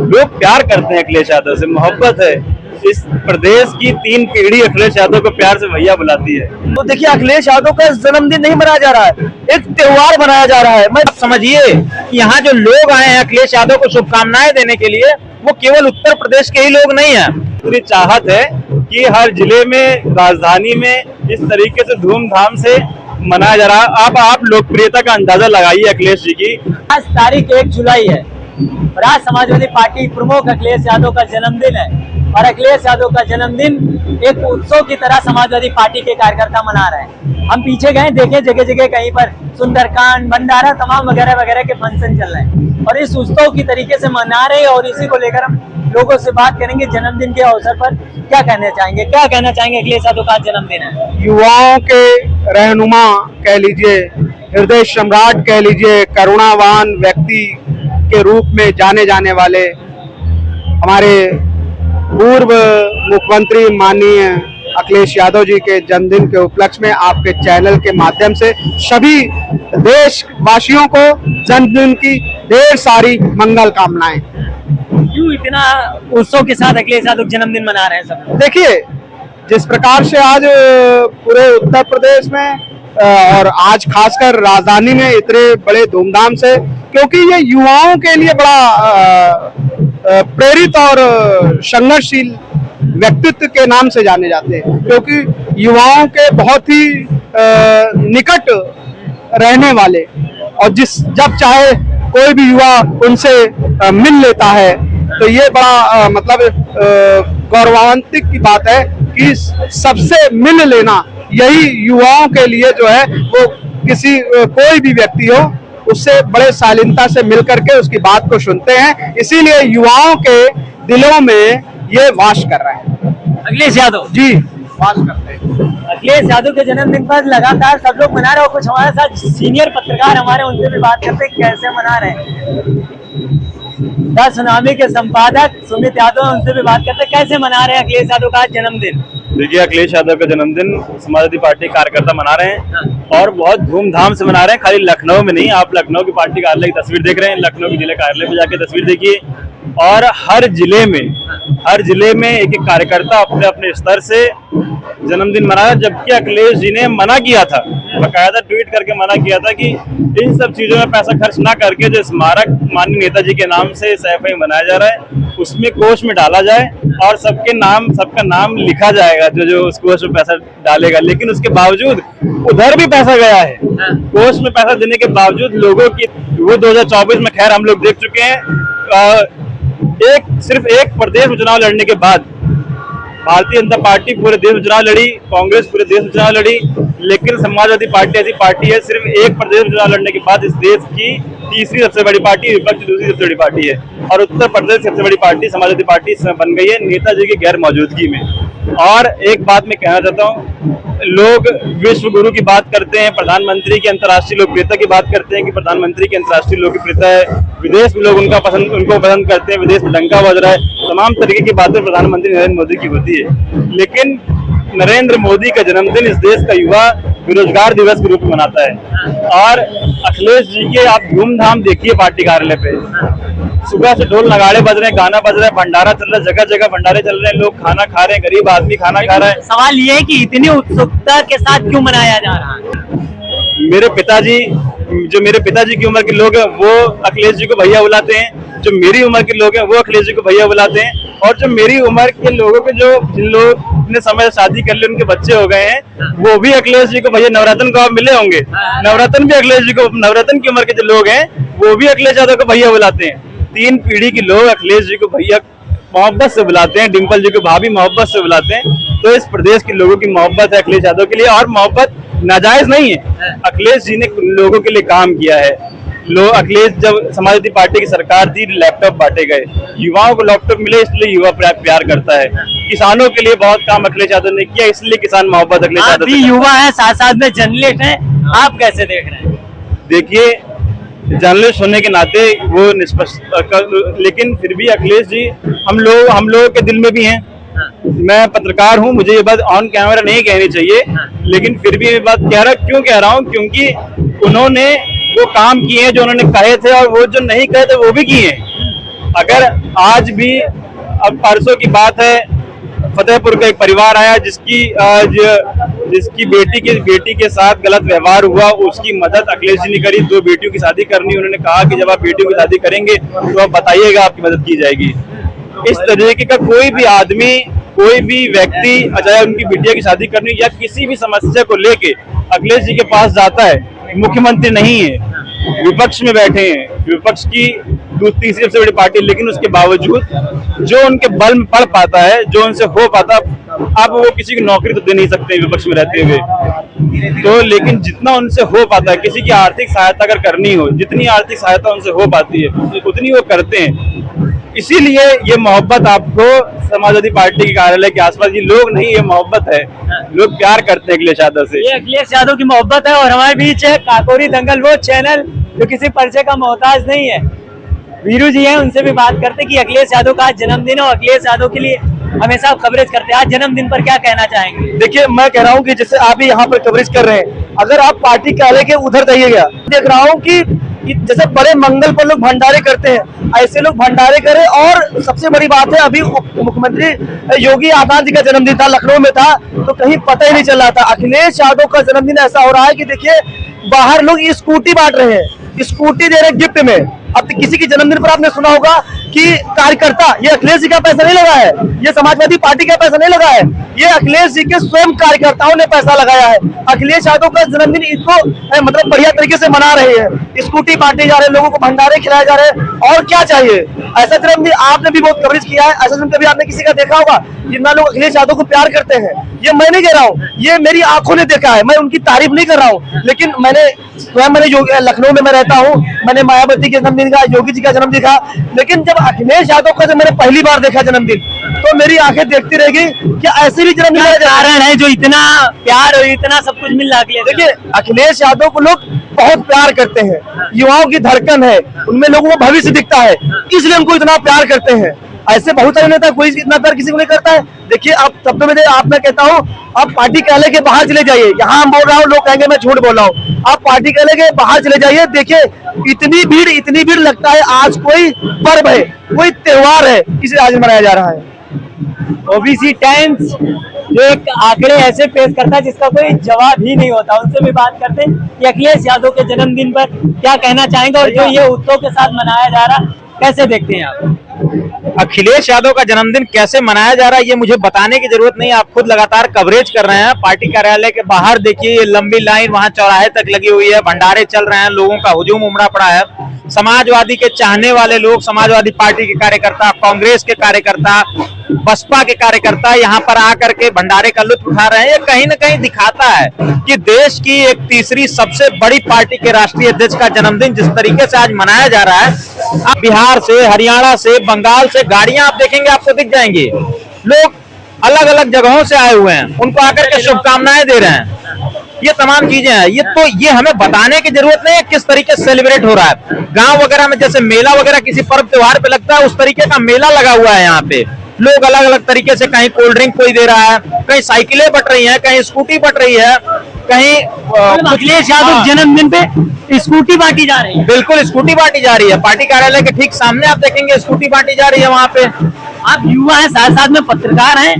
लोग प्यार करते हैं अखिलेश यादव से, मोहब्बत है। इस प्रदेश की 3 पीढ़ी अखिलेश यादव को प्यार से भैया बुलाती है। तो देखिए, अखिलेश यादव का जन्मदिन नहीं मनाया जा रहा है, एक त्योहार मनाया जा रहा है। मैं समझिए कि यहाँ जो लोग आए हैं अखिलेश यादव को शुभकामनाएं देने के लिए, वो केवल उत्तर प्रदेश के ही लोग नहीं हैं। पूरी चाहत है कि हर जिले में, राजधानी में इस तरीके से धूमधाम से मनाया जा रहा है। आप लोकप्रियता का अंदाजा लगाइए अखिलेश जी की। आज तारीख 1 जुलाई है, राष्ट्रीय समाजवादी पार्टी प्रमुख अखिलेश यादव का जन्मदिन है और अखिलेश यादव का जन्मदिन एक उत्सव की तरह समाजवादी पार्टी के कार्यकर्ता मना रहे हैं। हम पीछे गए, देखे जगह जगह कहीं पर सुंदरकांड, भंडारा, तमाम वगैरह वगैरह के फंक्शन चल रहे हैं और इस उत्सव की तरीके से मना रहे हैं। और इसी को लेकर हम लोगों से बात करेंगे। जन्मदिन के अवसर पर क्या कहना चाहेंगे अखिलेश यादव का जन्मदिन है। युवाओं के रहनुमा कह लीजिए, हृदय सम्राट कह लीजिए, करुणावान व्यक्ति के रूप में जाने जाने वाले हमारे पूर्व मुख्यमंत्री माननीय अखिलेश यादव जी के जन्मदिन के उपलक्ष्य में आपके चैनल के माध्यम से सभी देशवासियों को जन्मदिन की ढेर सारी मंगल कामनाएं। क्यों इतना उत्सव के साथ अखिलेश यादव जन्मदिन मना रहे हैं सब? देखिए, जिस प्रकार से आज पूरे उत्तर प्रदेश में और आज खासकर राजधानी में इतने बड़े धूमधाम से, क्योंकि ये युवाओं के लिए बड़ा प्रेरित और संघर्षशील व्यक्तित्व के नाम से जाने जाते हैं, क्योंकि युवाओं के बहुत ही निकट रहने वाले और जब चाहे कोई भी युवा उनसे मिल लेता है, तो ये बड़ा गौरवान्वित की बात है कि सबसे मिल लेना, यही युवाओं के लिए जो है वो कोई भी व्यक्ति हो उससे बड़े शालीनता से मिल करके उसकी बात को सुनते हैं। इसीलिए युवाओं के दिलों में ये वास कर रहे हैं। अखिलेश यादव जी वास करते हैं। अखिलेश यादव के जन्मदिन पर लगातार सब लोग मना रहे हो। कुछ हमारे साथ सीनियर पत्रकार हमारे, उनसे भी बात करते हैं कैसे मना रहे हैं। द सुनामी के संपादक सुमित यादव, उनसे भी बात करते हैं कैसे मना रहे हैं अखिलेश यादव का जन्मदिन। देखिए, अखिलेश यादव का जन्मदिन समाजवादी पार्टी कार्यकर्ता मना रहे हैं और बहुत धूमधाम से मना रहे हैं। खाली लखनऊ में नहीं, आप लखनऊ की पार्टी कार्यालय की तस्वीर देख रहे हैं, लखनऊ के जिला कार्यालय में जाके तस्वीर देखिए और हर जिले में एक एक कार्यकर्ता अपने अपने स्तर से जन्मदिन मनाया। जबकि अखिलेश जी ने मना किया था, बकायदा ट्वीट करके मना किया था कि इन सब चीजों में पैसा खर्च ना करके जो स्मारक माननीय नेताजी के नाम से सैफई मनाया जा रहा है उसमें कोष में डाला जाए और सबका नाम लिखा जाएगा जो उस कोष में पैसा डालेगा। लेकिन उसके बावजूद उधर भी पैसा गया है, कोष में पैसा देने के बावजूद लोगों की वो 2024 में खैर हम लोग देख चुके हैं। सिर्फ एक प्रदेश में चुनाव लड़ने के बाद भारतीय जनता पार्टी पूरे देश में चुनाव लड़ी, कांग्रेस पूरे देश में चुनाव लड़ी, लेकिन समाजवादी पार्टी ऐसी पार्टी है सिर्फ एक प्रदेश में चुनाव लड़ने के बाद इस देश की तीसरी सबसे बड़ी पार्टी, विपक्ष दूसरी सबसे बड़ी पार्टी है और उत्तर प्रदेश सबसे बड़ी पार्टी समाजवादी पार्टी बन गई है नेताजी की गैर मौजूदगी में। और एक बात मैं कहना चाहता हूँ, लोग विश्व गुरु की बात करते हैं, प्रधानमंत्री की अंतर्राष्ट्रीय लोकप्रियता की बात करते हैं कि प्रधानमंत्री की अंतर्राष्ट्रीय लोकप्रियता है, विदेश में लोग उनको पसंद करते हैं, विदेश में डंका बज रहा है, तमाम तरीके की बातें प्रधानमंत्री नरेंद्र मोदी की होती है। लेकिन नरेंद्र मोदी का जन्मदिन इस देश का युवा बेरोजगार दिवस के रूप में मनाता है और अखिलेश जी के आप धूमधाम देखिए पार्टी कार्यालय पे, सुबह से ढोल नगाड़े बज रहे हैं, गाना बज रहा है, भंडारा चल रहा है, जगह जगह भंडारे चल रहे हैं, लोग खाना खा रहे हैं, गरीब आदमी खाना खा रहा है। सवाल ये है कि इतनी उत्सुकता के साथ क्यों मनाया जा रहा है? मेरे पिताजी की उम्र के लोग हैं वो अखिलेश जी को भैया बुलाते हैं, जो मेरी उम्र के लोग हैं वो अखिलेश जी को भैया बुलाते हैं और जो मेरी उम्र के लोगों के जिन लोग अपने समय शादी कर लिए उनके बच्चे हो गए हैं वो भी अखिलेश जी को भैया, नवरत्न को आप मिले होंगे, नवरत्न भी अखिलेश जी को, नवरत्न की उम्र के जो लोग हैं वो भी अखिलेश यादव को भैया बुलाते हैं। 3 पीढ़ी के लोग अखिलेश जी को भैया मोहब्बत से बुलाते हैं, डिम्पल जी को भाभी मोहब्बत से बुलाते हैं। तो इस प्रदेश के लोगों की मोहब्बत है अखिलेश यादव के लिए और मोहब्बत नाजायज नहीं है। अखिलेश जी ने लोगों के लिए काम किया है। अखिलेश जब समाजवादी पार्टी की सरकार थी लैपटॉप बांटे गए, युवाओं को लैपटॉप मिले इसलिए युवा प्यार करता है। किसानों के लिए बहुत काम अखिलेश यादव ने किया इसलिए किसान मोहब्बत अखिलेश यादव भी युवा है, साथ साथ में जर्नलिस्ट है, आप कैसे देख रहे हैं? देखिए, जर्नलिस्ट होने के नाते वो निष्पक्ष, लेकिन फिर भी अखिलेश जी हम लोगों के दिल में भी हैं। मैं पत्रकार हूं, मुझे ये बात ऑन कैमरा नहीं कहनी चाहिए, लेकिन फिर भी ये बात क्यों कह रहा हूं, क्योंकि उन्होंने वो काम किए हैं जो उन्होंने कहे थे और वो जो नहीं कहे थे वो भी किए हैं। अगर आज भी, अब परसों की बात है, फतेहपुर का एक परिवार आया जिसकी बेटी के साथ गलत व्यवहार हुआ, उसकी मदद अखिलेश जी ने करी। 2 बेटियों की शादी करनी, उन्होंने कहा कि जब आप बेटियों की शादी करेंगे तो आप बताइएगा, आपकी मदद की जाएगी। इस तरीके का कोई भी आदमी, कोई भी व्यक्ति, चाहे उनकी बिटिया की शादी करनी या किसी भी समस्या को लेके अखिलेश जी के पास जाता है, मुख्यमंत्री नहीं है, विपक्ष में बैठे हैं, विपक्ष की तीसरी सबसे बड़ी पार्टी, लेकिन उसके बावजूद जो उनके बल में पड़ पाता है, जो उनसे हो पाता, अब वो किसी की नौकरी तो दे नहीं सकते विपक्ष में रहते हुए, तो लेकिन जितना उनसे हो पाता है, किसी की आर्थिक सहायता अगर करनी हो, जितनी आर्थिक सहायता उनसे हो पाती है उतनी वो करते हैं। इसीलिए ये मोहब्बत आपको समाजवादी पार्टी के कार्यालय के आसपास, ये लोग नहीं, ये मोहब्बत है, लोग प्यार करते हैं अखिलेश यादव से। ये अखिलेश यादव की मोहब्बत है। और हमारे बीच है काकोरी दंगल, वो चैनल जो किसी परिचय का मोहताज नहीं है, वीरू जी हैं, उनसे भी बात करते कि अखिलेश यादव का आज जन्मदिन है और अखिलेश यादव के लिए हमेशा कवरेज करते हैं, आज जन्मदिन पर क्या कहना चाहेंगे? देखिए, मैं कह रहा हूँ कि जैसे आप भी यहाँ पर कवरेज कर रहे हैं, अगर आप पार्टी कार्यालय के उधर जाइएगा, देख रहा हूँ कि जैसे बड़े मंगल पर लोग भंडारे करते हैं, ऐसे लोग भंडारे करें। और सबसे बड़ी बात है, अभी मुख्यमंत्री योगी आदित्यनाथ जी का जन्मदिन था, लखनऊ में था, तो कहीं पता ही नहीं चल रहा था। अखिलेश यादव का जन्मदिन ऐसा हो रहा है कि देखिए, बाहर लोग स्कूटी बांट रहे हैं, स्कूटी दे रहे गिफ्ट में। अब किसी के जन्मदिन पर आपने सुना होगा कि कार्यकर्ता, ये अखिलेश जी का पैसा नहीं लगा है, ये समाजवादी पार्टी का पैसा नहीं लगा है, ये अखिलेश जी के स्वयं कार्यकर्ताओं ने पैसा लगाया है। अखिलेश यादव का जन्मदिन इसको मतलब बढ़िया तरीके से मना रहे हैं, स्कूटी बांटे जा रहे हैं, लोगों को भंडारे खिलाए जा रहे हैं, और क्या चाहिए। ऐसा जन्मदिन आपने भी बहुत कवरेज किया है, ऐसा जन्मदिन कभी आपने किसी का देखा होगा? जितना लोग अखिलेश यादव को प्यार करते हैं, ये मैं नहीं कह रहा हूँ, ये मेरी आंखों ने देखा है, मैं उनकी तारीफ नहीं कर रहा हूँ, लेकिन मैंने लखनऊ में मैं रहता हूँ, मैंने मायावती के जन्मदिन का, योगी जी का जन्मदिन देखा, लेकिन जब अखिलेश यादव का जब मैंने पहली बार देखा जन्मदिन, तो मेरी आंखें देखती रहेगी कि ऐसे भी जन्मदिन कारण है जो इतना प्यार और इतना सब कुछ मिल रहा है। देखिए, अखिलेश यादव को लोग बहुत प्यार करते हैं, युवाओं की धड़कन है, उनमें लोगों को भविष्य दिखता है, इसलिए उनको इतना प्यार करते हैं। ऐसे बहुत सारे नेता, कोई इतना प्यार किसी को नहीं करता है। देखिए, आप सब में आप, मैं कहता हूँ, आप पार्टी कार्यालय के बाहर चले जाइए, यहाँ हम बोल रहा हूँ, लोग कहेंगे मैं झूठ बोल रहा हूँ, आप पार्टी कार्यालय के बाहर चले जाइए, देखिए इतनी भीड़ लगता है आज कोई पर्व है, कोई त्योहार है, इसे आज मनाया जा रहा है। ओबीसी टाइम्स जो एक आंकड़े ऐसे पेश करता है जिसका कोई जवाब ही नहीं होता, उनसे भी बात करते हैं कि अखिलेश यादव के जन्मदिन पर क्या कहना चाहेंगे और जो ये उत्सव के साथ मनाया जा रहा, कैसे देखते हैं आप? अखिलेश यादव का जन्मदिन कैसे मनाया जा रहा है ये मुझे बताने की जरूरत नहीं, आप खुद लगातार कवरेज कर रहे हैं। पार्टी कार्यालय के बाहर देखिए, ये लंबी लाइन वहां चौराहे तक लगी हुई है, भंडारे चल रहे हैं, लोगों का हुजूम उमड़ा पड़ा है। समाजवादी के चाहने वाले लोग, समाजवादी पार्टी के कार्यकर्ता, कांग्रेस के कार्यकर्ता, बसपा के कार्यकर्ता यहाँ पर आकर के भंडारे का लुत्फ उठा रहे हैं। ये कहीं न कहीं दिखाता है कि देश की एक तीसरी सबसे बड़ी पार्टी के राष्ट्रीय अध्यक्ष का जन्मदिन जिस तरीके से आज मनाया जा रहा है, आप बिहार से, हरियाणा से, बंगाल से गाड़ियां आप देखेंगे, आपको दिख जाएंगी, लोग अलग अलग जगहों से आए हुए हैं, उनको आकर के शुभकामनाएं दे रहे हैं। ये तमाम चीजें हैं, ये हमें बताने की जरूरत नहीं है किस तरीके से सेलिब्रेट हो रहा है। गांव वगैरह में जैसे मेला वगैरह किसी पर्व त्योहार पे लगता है, उस तरीके का मेला लगा हुआ है यहाँ पे। लोग अलग अलग तरीके से, कहीं कोल्ड ड्रिंक कोई दे रहा है, कहीं साइकिलें बट रही हैं, कहीं स्कूटी बट रही है, कहीं अखिलेश यादव जन्मदिन पे स्कूटी बांटी जा रही है। बिल्कुल स्कूटी बांटी जा रही है, पार्टी कार्यालय के ठीक सामने आप देखेंगे स्कूटी बांटी जा रही है वहां पे। आप युवा हैं, साथ साथ में पत्रकार हैं,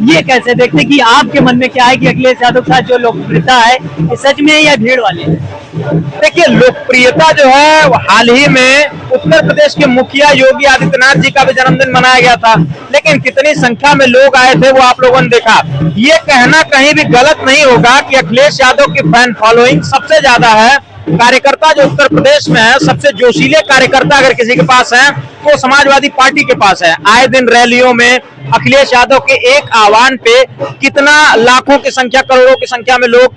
ये कैसे देखते कि आपके मन में क्या है कि अखिलेश यादव के साथ जो लोकप्रियता है ये सच में या भीड़ वाली है? देखिए, लोकप्रियता जो है हाल ही में उत्तर प्रदेश के मुखिया योगी आदित्यनाथ जी का भी जन्मदिन मनाया गया था, लेकिन कितनी संख्या में लोग आए थे वो आप लोगों ने देखा। ये कहना कहीं भी गलत नहीं होगा कि अखिलेश यादव की फैन फॉलोइंग सबसे ज्यादा है। कार्यकर्ता जो उत्तर प्रदेश में है, सबसे जोशीले कार्यकर्ता अगर किसी के पास है तो समाजवादी पार्टी के पास है। आए दिन रैलियों में अखिलेश यादव के एक आह्वान पे कितना लाखों की संख्या, करोड़ों की संख्या में लोग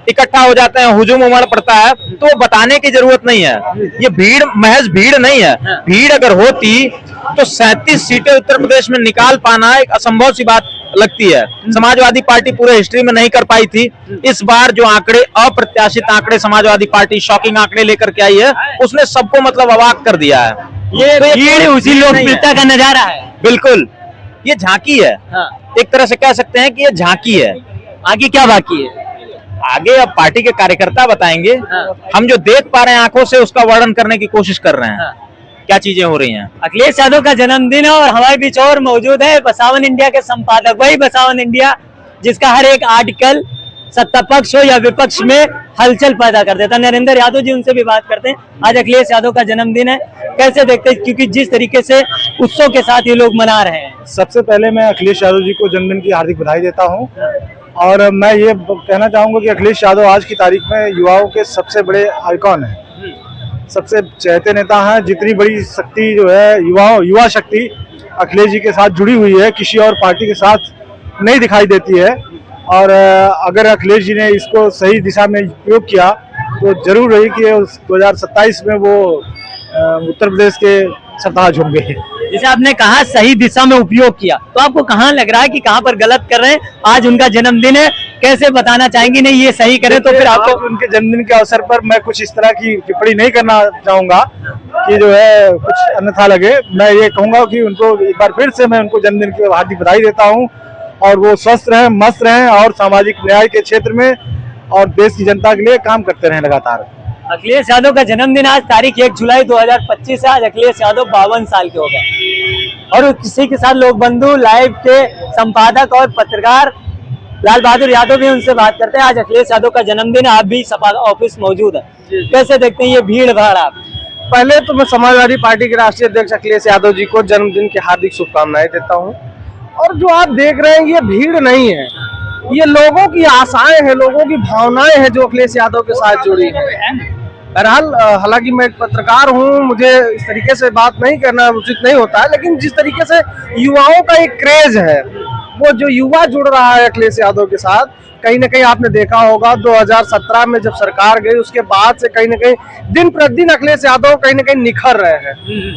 इकट्ठा हो जाते हैं, हुजूम उमड़ पड़ता है, तो बताने की जरूरत नहीं है। ये भीड़ महज भीड़ नहीं है, भीड़ अगर होती तो 37 सीटें उत्तर प्रदेश में निकाल पाना एक असंभव सी बात लगती है। समाजवादी पार्टी पूरे हिस्ट्री में नहीं कर पाई थी। इस बार जो आंकड़े, अप्रत्याशित आंकड़े समाजवादी पार्टी शॉकिंग आंकड़े लेकर के आई है, उसने सबको मतलब अवाक कर दिया है। ये भीड़ उसी लोकप्रियता का नजारा है। बिल्कुल, ये झांकी है। एक तरह से कह सकते हैं कि ये झांकी है। आगे क्या बाकी है? आगे अब पार्टी के कार्यकर्ता बताएंगे। हम जो देख पा रहे हैं आंखों से, उसका वर्णन करने की कोशिश कर रहे हैं। क्या चीजें हो रही हैं? अखिलेश यादव का जन्मदिन है और हमारे बीच और मौजूद है बसावन इंडिया के संपादक, वही बसावन इंडिया जिसका हर एक आर्टिकल सत्ता पक्ष हो या विपक्ष में हलचल पैदा कर देता। नरेंद्र यादव जी, उनसे भी बात करते हैं। आज अखिलेश यादव का जन्मदिन है, कैसे देखते हैं, क्योंकि जिस तरीके से उत्सव के साथ ये लोग मना रहे हैं। सबसे पहले मैं अखिलेश यादव जी को जन्मदिन की हार्दिक बधाई देता हूं और मैं ये कहना चाहूंगा कि अखिलेश यादव आज की तारीख में युवाओं के सबसे बड़े आइकॉन हैं, सबसे चहेते नेता हैं। जितनी बड़ी शक्ति जो है युवा शक्ति अखिलेश जी के साथ जुड़ी हुई है, किसी और पार्टी के साथ नहीं दिखाई देती है। और अगर अखिलेश जी ने इसको सही दिशा में उपयोग किया तो जरूर रही कि 2027 में वो उत्तर प्रदेश के सरताज होंगे। जैसे आपने कहा सही दिशा में उपयोग किया, तो आपको कहाँ लग रहा है कि कहाँ पर गलत कर रहे हैं? आज उनका जन्मदिन है, कैसे बताना चाहेंगे नहीं ये सही करें तो फिर आपको? उनके जन्मदिन के अवसर पर मैं कुछ इस तरह की टिप्पणी नहीं करना चाहूंगा कि जो है कुछ अन्यथा लगे। मैं ये कहूंगा कि उनको एक बार फिर से मैं उनको जन्मदिन की हार्दिक बधाई देता हूँ और वो स्वस्थ रहें, मस्त रहें और सामाजिक न्याय के क्षेत्र में और देश की जनता के लिए काम करते रहें लगातार। अखिलेश यादव का जन्मदिन आज तारीख 1 जुलाई 2025 है। आज अखिलेश यादव 52 साल के हो गए और किसी के साथ लोक बंधु लाइव के संपादक और पत्रकार लाल बहादुर यादव भी उनसे बात करते हैं। आज अखिलेश यादव का जन्मदिन, आप भी सपा ऑफिस मौजूद है, कैसे देखते हैं ये भीड़ भाड़? आप पहले तो मैं समाजवादी पार्टी के राष्ट्रीय अध्यक्ष अखिलेश यादव जी को जन्मदिन की हार्दिक शुभकामनाएं देता हूं। और जो आप देख रहे हैं ये भीड़ नहीं है, ये लोगों की आशाएं हैं, लोगों की भावनाएं हैं जो अखिलेश यादव के साथ जुड़ी हैं। बहरहाल हालांकि मैं एक पत्रकार हूं, मुझे इस तरीके से बात नहीं करना उचित नहीं होता है, लेकिन जिस तरीके से युवाओं का एक क्रेज है, वो जो युवा जुड़ रहा है अखिलेश यादव के साथ, कहीं ना कहीं आपने देखा होगा 2017 में जब सरकार गई उसके बाद से कहीं ना कहीं दिन प्रतिदिन अखिलेश यादव कहीं ना कहीं निखर रहे हैं,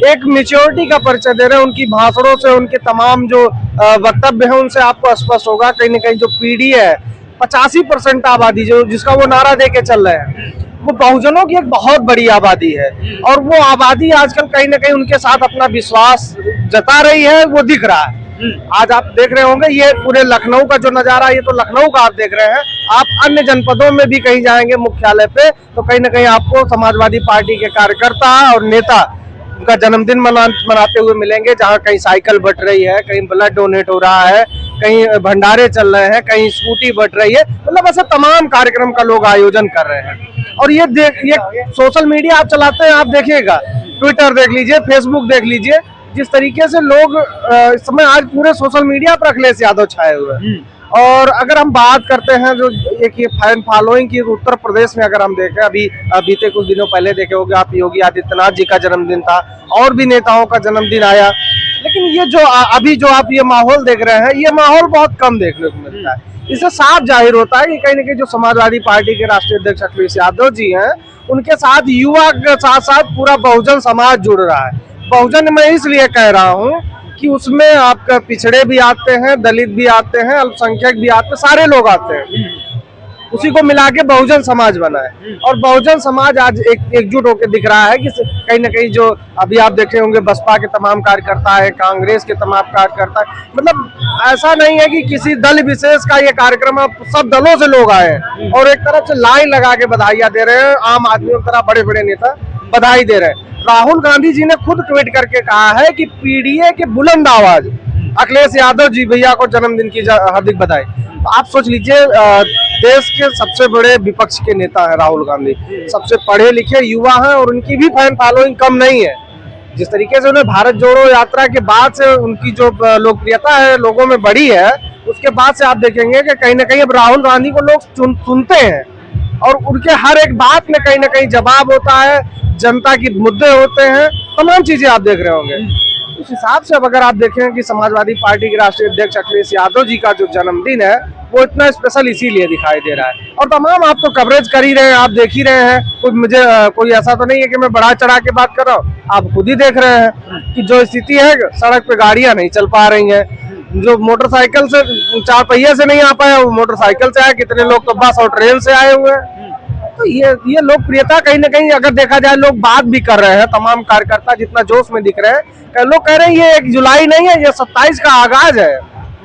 एक मैच्योरिटी का परिचय दे रहे हैं। उनकी भाषणों से, उनके तमाम जो वक्तव्य हैं उनसे आपको स्पष्ट होगा कहीं ना कहीं जो पीढ़ी है 85% आबादी जो जिसका वो नारा दे के चल रहे हैं, वो बहुजनों की एक बहुत बड़ी आबादी है और वो आबादी आजकल कहीं ना कहीं उनके साथ अपना विश्वास जता रही है, वो दिख रहा है। आज आप देख रहे होंगे ये पूरे लखनऊ का जो नजारा, ये तो लखनऊ का आप देख रहे हैं, आप अन्य जनपदों में भी कहीं जाएंगे मुख्यालय पे तो कहीं ना कहीं आपको समाजवादी पार्टी के कार्यकर्ता और नेता उनका जन्मदिन मनाते हुए मिलेंगे, जहाँ कहीं साइकिल बट रही है, कहीं ब्लड डोनेट हो रहा है, कहीं भंडारे चल रहे हैं, कहीं स्कूटी बट रही है, मतलब ऐसे तमाम कार्यक्रम का लोग आयोजन कर रहे हैं। और ये सोशल मीडिया आप चलाते हैं, आप देखिएगा, ट्विटर देख लीजिए, फेसबुक देख लीजिए, जिस तरीके से लोग इस समय आज पूरे सोशल मीडिया पर अखिलेश यादव छाए हुए हैं। और अगर हम बात करते हैं जो एक ये फैन फॉलोइंग की, उत्तर प्रदेश में अगर हम देखें, अभी बीते कुछ दिनों पहले देखे होंगे आप, योगी आदित्यनाथ जी का जन्मदिन था और भी नेताओं का जन्मदिन आया, लेकिन ये जो अभी जो आप ये माहौल देख रहे हैं, ये माहौल बहुत कम देखने को मिलता है। इससे साफ जाहिर होता है कि कहीं ना कहीं जो समाजवादी पार्टी के राष्ट्रीय अध्यक्ष अखिलेश यादव जी हैं, उनके साथ युवा के साथ साथ पूरा बहुजन समाज जुड़ रहा है। बहुजन मैं इसलिए कह रहा हूँ कि उसमें आपका पिछड़े भी आते हैं, दलित भी आते हैं, अल्पसंख्यक भी आते हैं, सारे लोग आते हैं, उसी को मिला के बहुजन समाज बना है। और बहुजन समाज आज एकजुट होकर दिख रहा है कि कहीं ना कहीं जो अभी आप देखे होंगे बसपा के तमाम कार्यकर्ता है, कांग्रेस के तमाम कार्यकर्ता है, मतलब ऐसा नहीं है कि किसी दल विशेष का ये कार्यक्रम, सब दलों से लोग आए हैं और एक तरफ से लाइन लगा के बधाइयां दे रहे हैं। आम आदमियों की तरह बड़े बड़े नेता बधाई दे रहे हैं। राहुल गांधी जी ने खुद ट्वीट करके कहा है कि पीडीए के बुलंद आवाज अखिलेश यादव जी भैया को जन्मदिन की हार्दिक बधाई। तो आप सोच लीजिए, देश के सबसे बड़े विपक्ष के नेता है राहुल गांधी, सबसे पढ़े लिखे युवा हैं और उनकी भी फैन फॉलोइंग कम नहीं है। जिस तरीके से उन्हें भारत जोड़ो यात्रा के बाद से उनकी जो लोकप्रियता है लोगों में बढ़ी है, उसके बाद से आप देखेंगे कि कहीं ना कहीं अब राहुल गांधी को लोग सुनते हैं और उनके हर एक बात में कहीं ना कहीं जवाब होता है, जनता की मुद्दे होते हैं, तमाम चीजें आप देख रहे होंगे। उस हिसाब से अब अगर आप देखें कि समाजवादी पार्टी के राष्ट्रीय अध्यक्ष अखिलेश यादव जी का जो जन्मदिन है वो इतना स्पेशल इसीलिए दिखाई दे रहा है। और तमाम आप तो कवरेज कर ही रहे हैं, आप देख ही रहे हैं, मुझे कोई ऐसा तो नहीं है कि मैं बढ़ा चढ़ा के बात कर रहा हूँ, आप खुद ही देख रहे हैं कि जो स्थिति है, सड़क पे गाड़ियां नहीं चल पा रही हैं, जो मोटरसाइकिल से 4 पहिए से नहीं आ पाया वो मोटरसाइकिल से आए, कितने लोग तो बस और ट्रेन से आए हुए हैं। तो ये लोकप्रियता कहीं ना कहीं अगर देखा जाए, लोग बात भी कर रहे हैं, तमाम कार्यकर्ता जितना जोश में दिख रहे हैं, लोग कह रहे हैं ये 1 जुलाई नहीं है, ये 27 का आगाज है।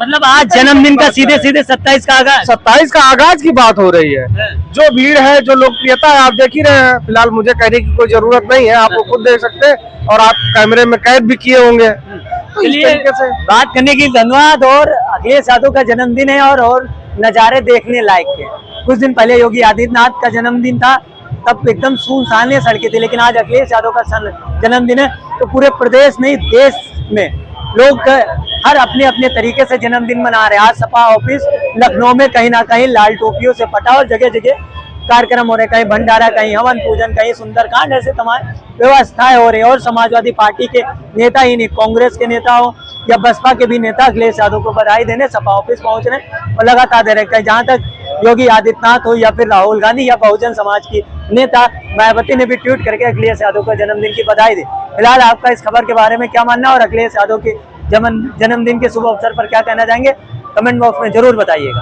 मतलब आज जन्मदिन का सीधे सीधे 27 का आगाज। 27 का आगाज की बात हो रही है। जो भीड़ है, जो लोकप्रियता है, आप देख ही रहे हैं। फिलहाल मुझे कहने की कोई जरूरत नहीं है, आप वो खुद देख सकते हैं और आप कैमरे में कैद भी किए होंगे। तो इस चलिए, तरीके से बात करने की धन्यवाद। और अखिलेश यादव का जन्मदिन है और नजारे देखने लायक के। कुछ दिन पहले योगी आदित्यनाथ का जन्मदिन था, तब एकदम सुनसान सड़कें थी, लेकिन आज अखिलेश यादव का जन्मदिन है तो पूरे प्रदेश नहीं देश में लोग हर अपने अपने तरीके से जन्मदिन मना रहे हैं। आज सपा ऑफिस लखनऊ में कहीं ना कहीं लाल टोपियों से पटा और जगह जगह कार्यक्रम हो रहे, कहीं भंडारा, कहीं हवन पूजन, कहीं सुंदरकांड, ऐसे तमाम व्यवस्थाएं हो रही है। और समाजवादी पार्टी के नेता ही नहीं, कांग्रेस के नेता हो या बसपा के भी नेता अखिलेश यादव को बधाई देने सपा ऑफिस पहुंच रहे और लगातार दे रहे। जहां तक योगी आदित्यनाथ हो या फिर राहुल गांधी या बहुजन समाज की नेता मायावती ने भी ट्वीट करके अखिलेश यादव को जन्मदिन की बधाई दी। फिलहाल आपका इस खबर के बारे में क्या मानना है और अखिलेश यादव के जन्मदिन के शुभ अवसर पर क्या कहना चाहेंगे, कमेंट बॉक्स में जरूर बताइएगा।